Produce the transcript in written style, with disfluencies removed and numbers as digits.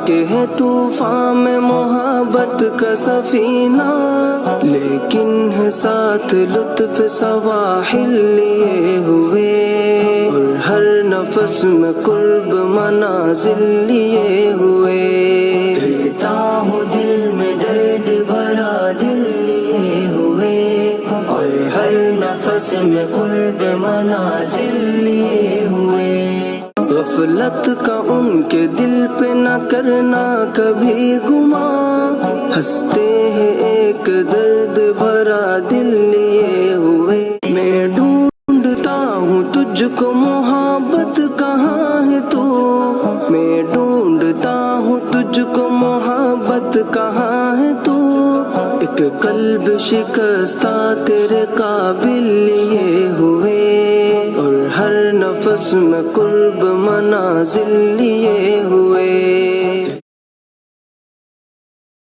کہ ہے طوفان میں محبت کا سفینہ، لیکن ہے ساتھ لطف سواحل لیے ہوئے، اور ہر نفس میں قرب منازل لیے ہوئے۔ رہتا ہوں دل میں درد بھرا دل لیے ہوئے، اور ہر نفس میں قرب منازل لیے ہوئے۔ غفلت کا ان کے دل پہ نہ کرنا کبھی گمان، ہنستے ہیں ایک درد بھرا دل لیے ہوئے۔ میں ڈھونڈتا ہوں تجھ کو محبت کہاں ہے تو، میں ڈھونڈتا ہوں تجھ کو محبت کہاں ہے تو، ایک قلب شکستہ تیرے قابل لیے ہوئے، اور ہر نفس میں قرب منازل لیے ہوئے۔